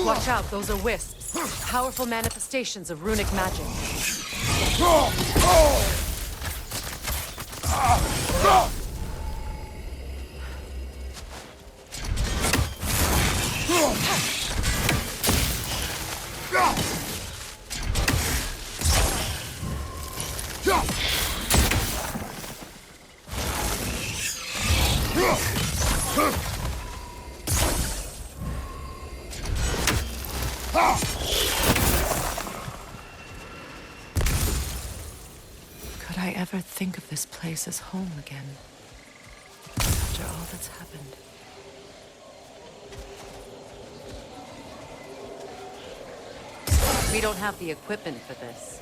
Watch out, those are wisps. Powerful manifestations of runic magic. Could I ever think of this place as home again? After all that's happened. We don't have the equipment for this.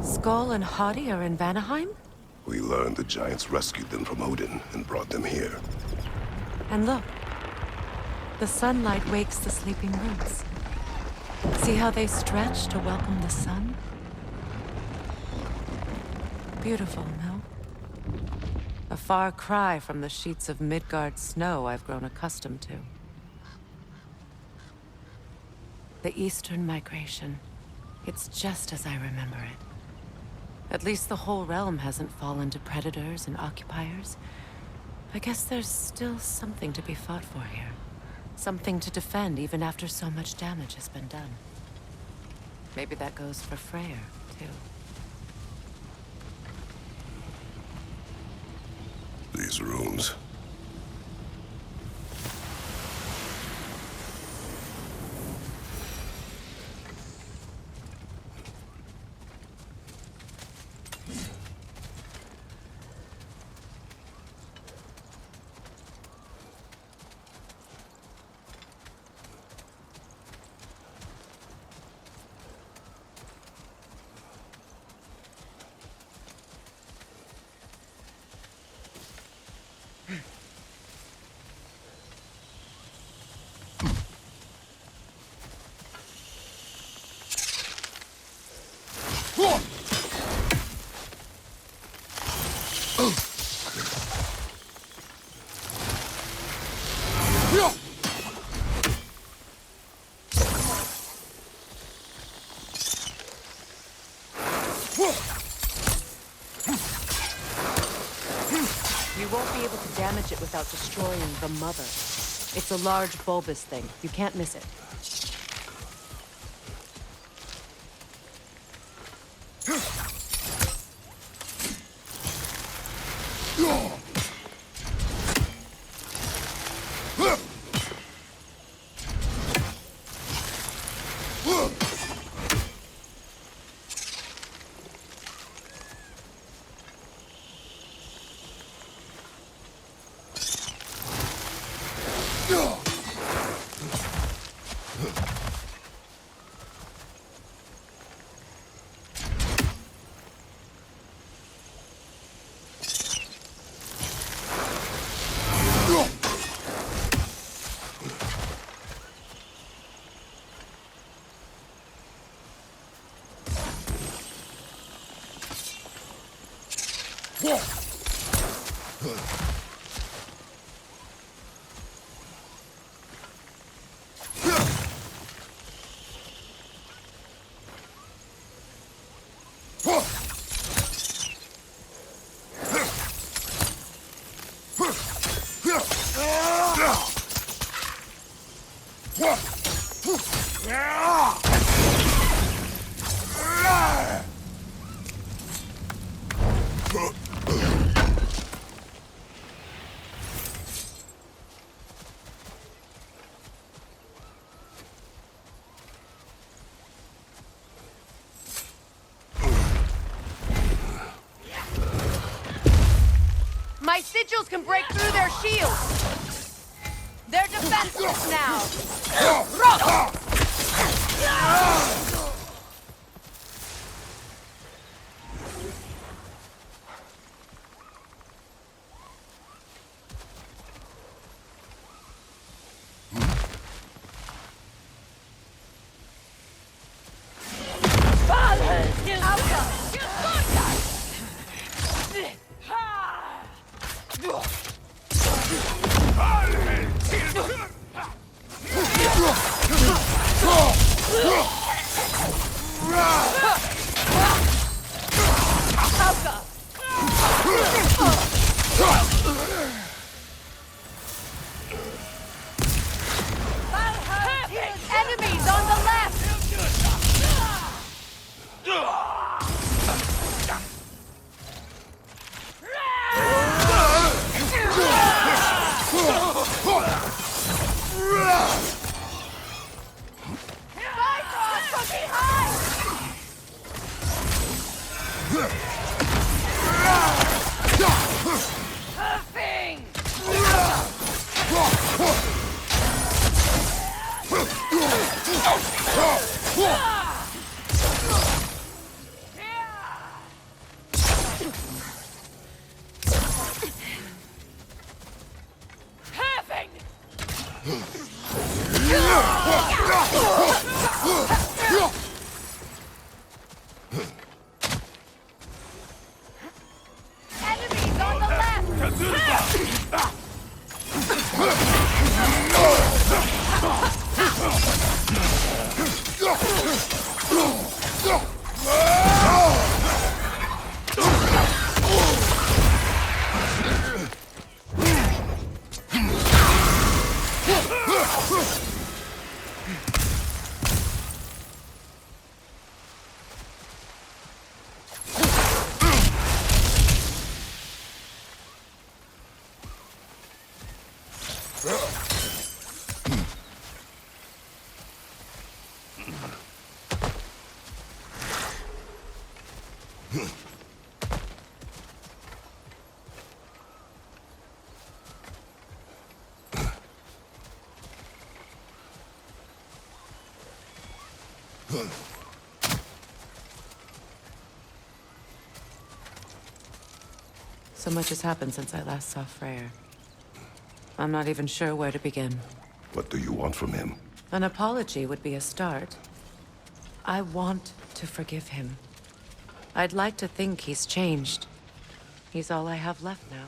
Skull and Hadi are in Vanaheim? We learned the giants rescued them from Odin and brought them here. And look. The sunlight wakes the sleeping roots. See how they stretch to welcome the sun? Beautiful, no? A far cry from the sheets of Midgard snow I've grown accustomed to. The Eastern migration. It's just as I remember it. At least the whole realm hasn't fallen to predators and occupiers. I guess there's still something to be fought for here. Something to defend even after so much damage has been done. Maybe that goes for Freyr, too. These runes. You won't be able to damage it without destroying the mother. It's a large bulbous thing. You can't miss it. shields can break through their shields! They're defenseless now! Enemies on the left! Bifrost from behind! Huffing! Having! Enemies on the left! So much has happened since I last saw Freyr. I'm not even sure where to begin. What do you want from him? An apology would be a start. I want to forgive him. I'd like to think he's changed. He's all I have left now.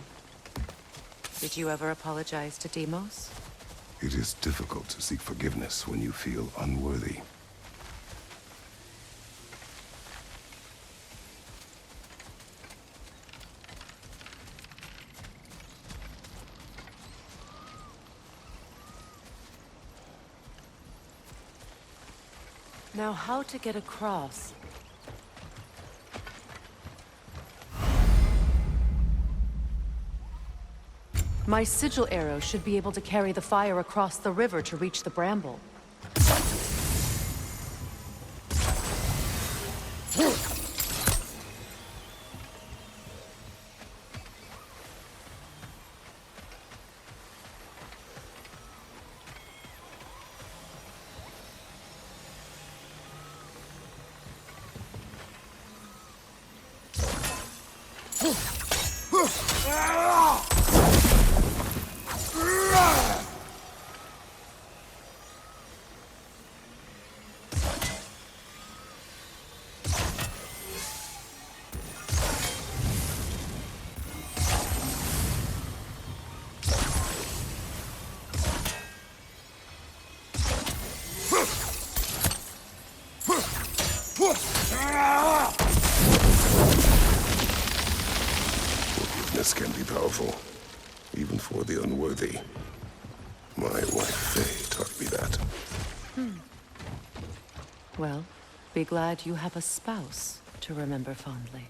Did you ever apologize to Deimos? It is difficult to seek forgiveness when you feel unworthy. Now, how to get across? My sigil arrow should be able to carry the fire across the river to reach the bramble. Forgiveness can be powerful, even for the unworthy. My wife Faye taught me that. Well, be glad you have a spouse to remember fondly.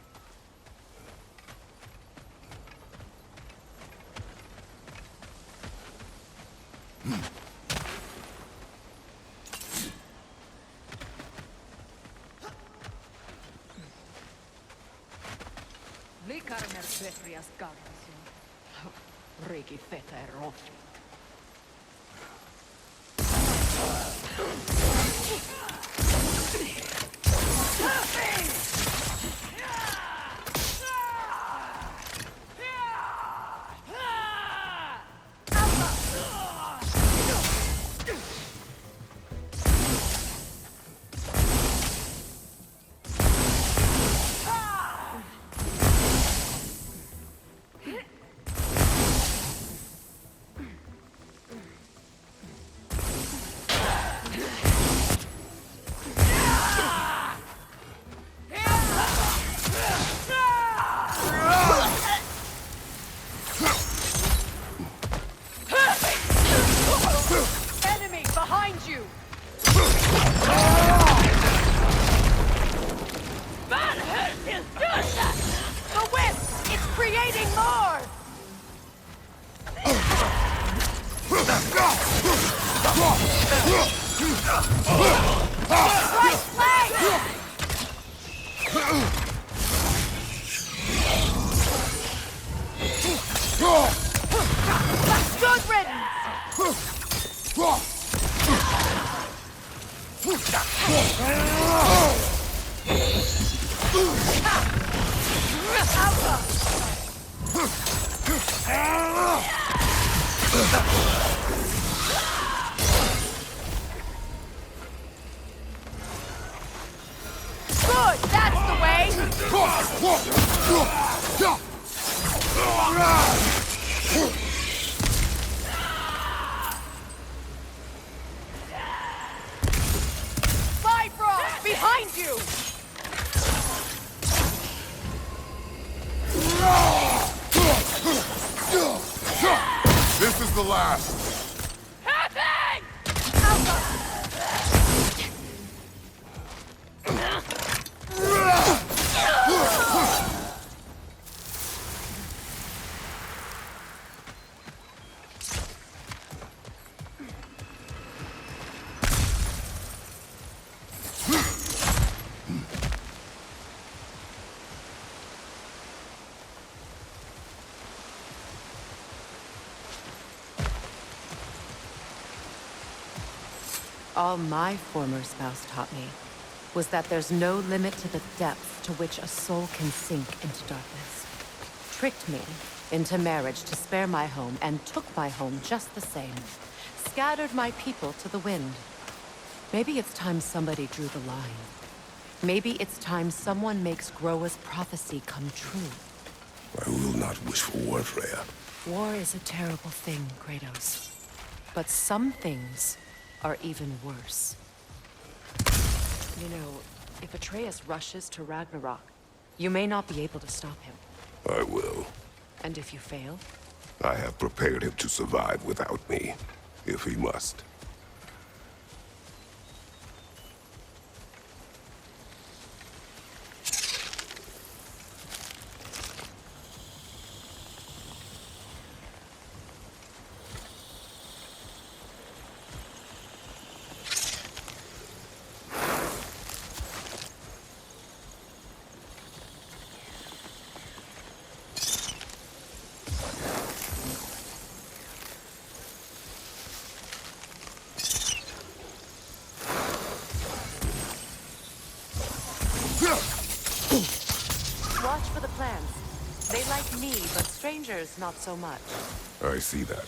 Likarner Petrias Gardasun. Riki Fetero. Enemy behind you! The wisp! It's creating more! Right leg! Good riddance! Good, that's the way! Bifrost, behind you! This is the last. All my former spouse taught me was that there's no limit to the depth to which a soul can sink into darkness. Tricked me into marriage to spare my home and took my home just the same. Scattered my people to the wind. Maybe it's time somebody drew the line. Maybe it's time someone makes Groa's prophecy come true. I will not wish for war, Freya. War is a terrible thing, Kratos. But some things are even worse. You know, if Atreus rushes to Ragnarok, you may not be able to stop him. I will. And if you fail? I have prepared him to survive without me, if he must. Watch for the plants. They like me, but strangers not so much. I see that.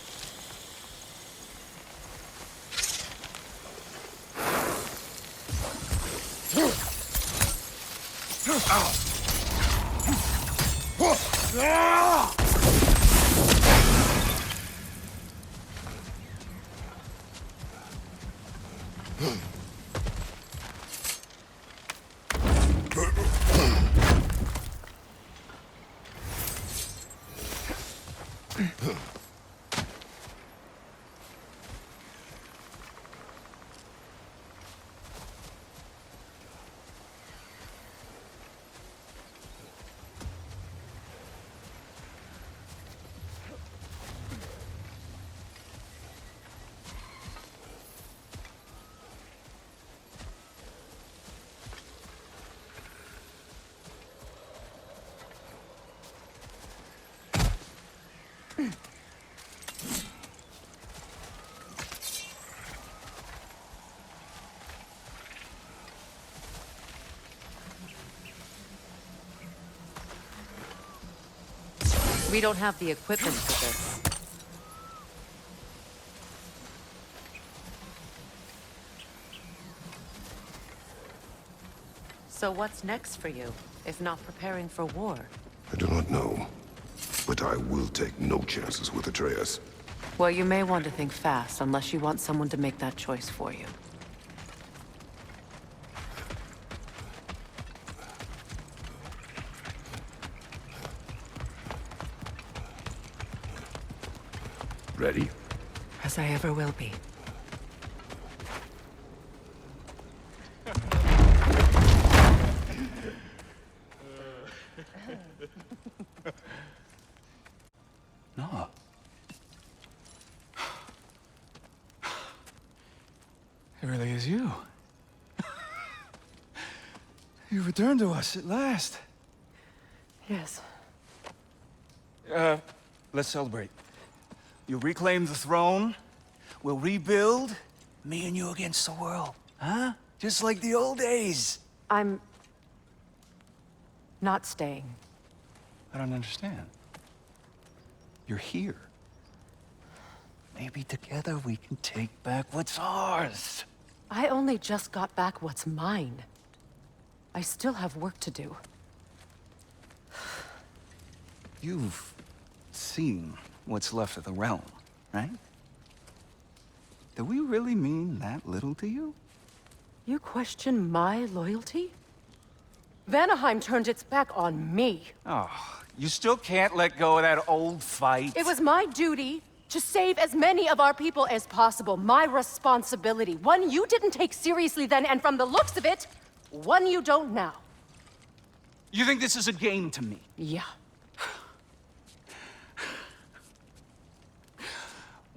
We don't have the equipment for this. So what's next for you, if not preparing for war? I do not know, but I will take no chances with Atreus. Well, you may want to think fast, unless you want someone to make that choice for you. Ready? As I ever will be. No. It really is you. You returned to us at last. Yes. Let's celebrate. You reclaim the throne, we'll rebuild, me and you against the world. Huh? Just like the old days. I'm... not staying. I don't understand. You're here. Maybe together we can take back what's ours. I only just got back what's mine. I still have work to do. You've seen what's left of the realm, right? Do we really mean that little to you? You question my loyalty? Vanaheim turned its back on me. Oh, you still can't let go of that old fight? It was my duty to save as many of our people as possible. My responsibility. One you didn't take seriously then, and from the looks of it, one you don't now. You think this is a game to me? Yeah.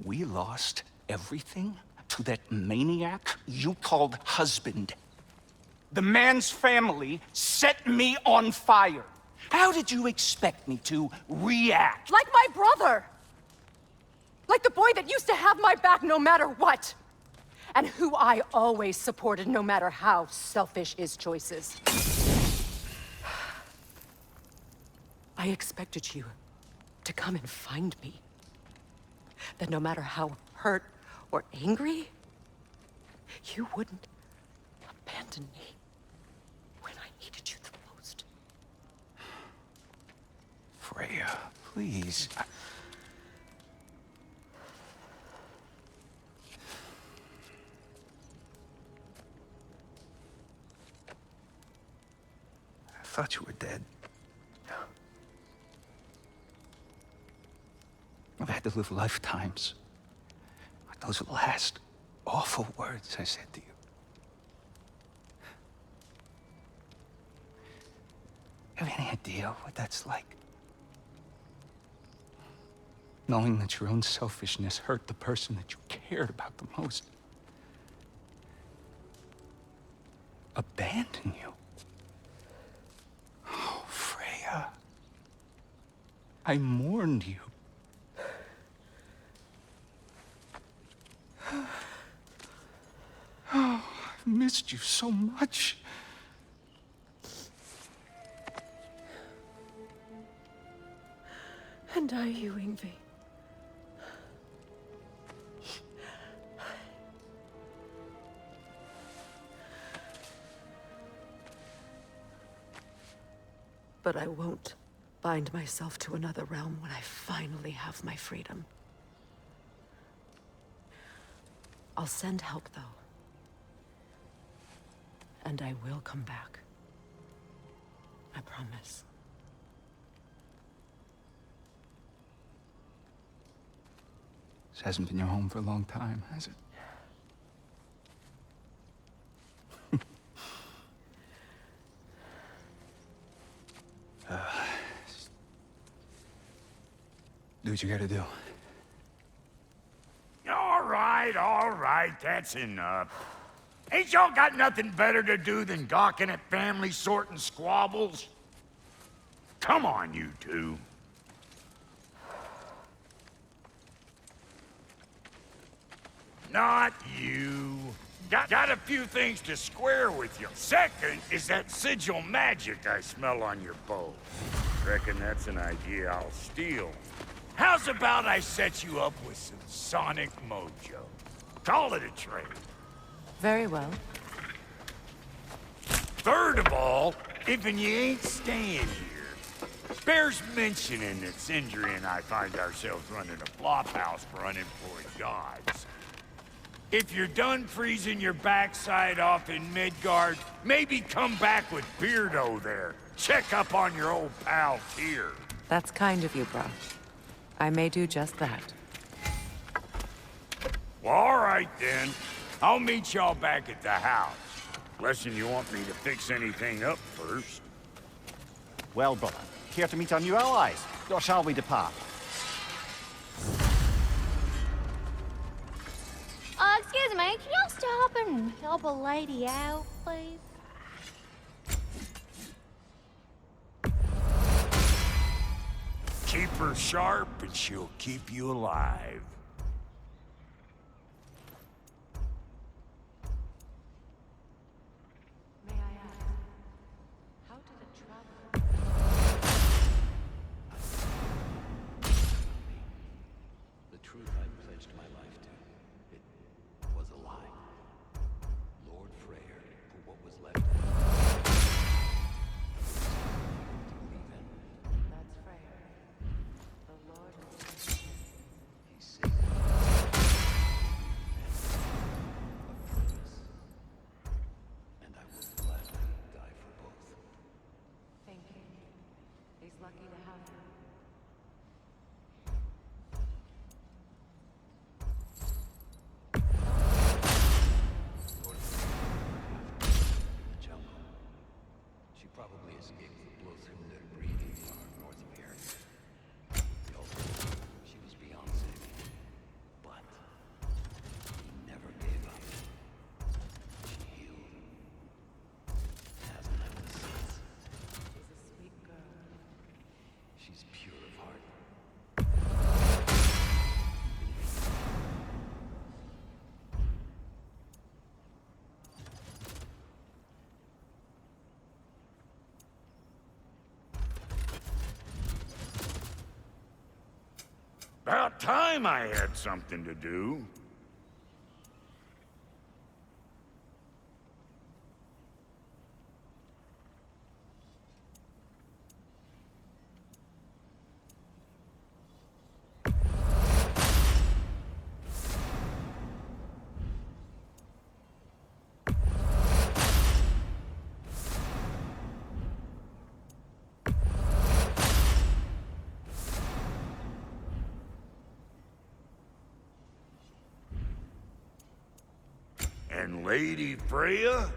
We lost everything to that maniac you called husband. The man's family set me on fire. How did you expect me to react? Like my brother! Like the boy that used to have my back no matter what! And who I always supported no matter how selfish his choices. I expected you to come and find me. That no matter how hurt or angry, you wouldn't abandon me when I needed you the most. Freya, please. I thought you were dead. I've had to live lifetimes with those last awful words I said to you. Have any idea what that's like? Knowing that your own selfishness hurt the person that you cared about the most. Abandon you. Oh, Freya. I mourned you. Oh, I've missed you so much. And I you, Yngvi. But I won't bind myself to another realm when I finally have my freedom. I'll send help, though. And I will come back. I promise. This hasn't been your home for a long time, has it? Do what you gotta do. All right, that's enough. Ain't y'all got nothing better to do than gawking at family sorting squabbles? Come on, you two. Not you. Got a few things to square with you. Second is that sigil magic I smell on your bow. Reckon that's an idea I'll steal. How's about I set you up with some sonic mojo? Call it a trade. Very well. Third of all, if you ain't staying here, bears mentioning that Sindri and I find ourselves running a flop house for unemployed gods. If you're done freezing your backside off in Midgard, maybe come back with Beardo there. Check up on your old pal here. That's kind of you, bro. I may do just that. Well, all right then. I'll meet y'all back at the house. Unless you want me to fix anything up first. Well, brother, here to meet our new allies, or shall we depart? Excuse me, can y'all stop and help a lady out, please? Keep her sharp and she'll keep you alive. May I ask, how did it travel? The truth I pledged my life to, it was a lie. Lord Freyr, for what was left of me, to leave him. That's Freyr. The Lord of He saved me. A purpose. And I will gladly die for both. Thank you. He's lucky to have you. Lord Freyr, in the jungle. She probably escaped the blood breathing far north of here. No, she was beyond saving. But he never gave up. She healed. Hasn't left us since. She's a sweet girl. She's pure of heart. About time I had something to do. And Lady Freya?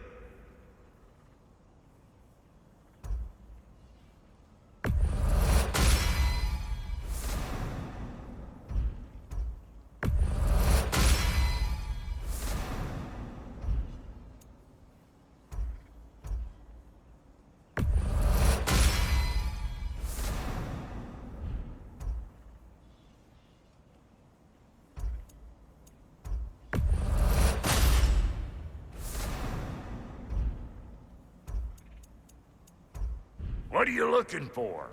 What are you looking for?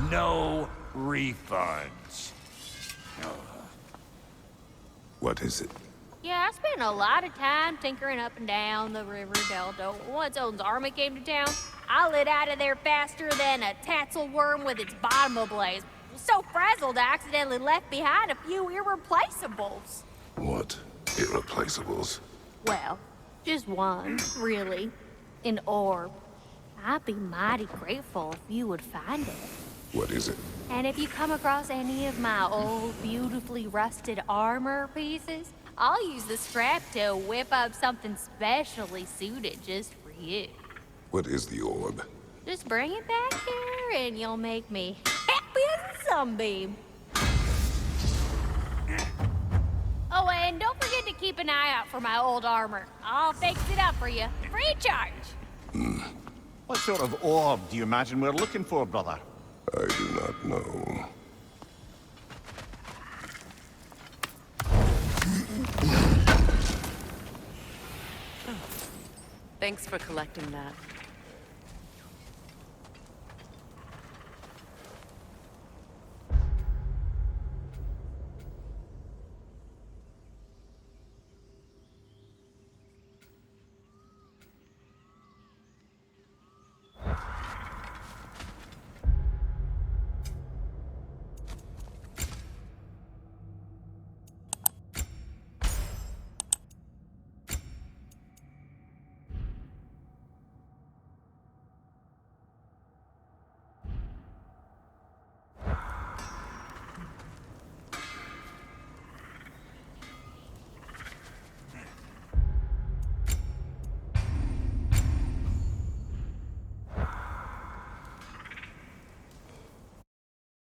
No refunds. What is it? Yeah, I spent a lot of time tinkering up and down the river delta. Once Odin's army came to town, I lit out of there faster than a tassel worm with its bottom ablaze. So frazzled, I accidentally left behind a few irreplaceables. What? Irreplaceables? Well, just one, really. An orb. I'd be mighty grateful if you would find it. What is it? And if you come across any of my old, beautifully rusted armor pieces, I'll use the scrap to whip up something specially suited just for you. What is the orb? Just bring it back here and you'll make me happy as a sunbeam. Oh, and don't forget to keep an eye out for my old armor. I'll fix it up for you, free of charge. What sort of orb do you imagine we're looking for, brother? I do not know. Thanks for collecting that.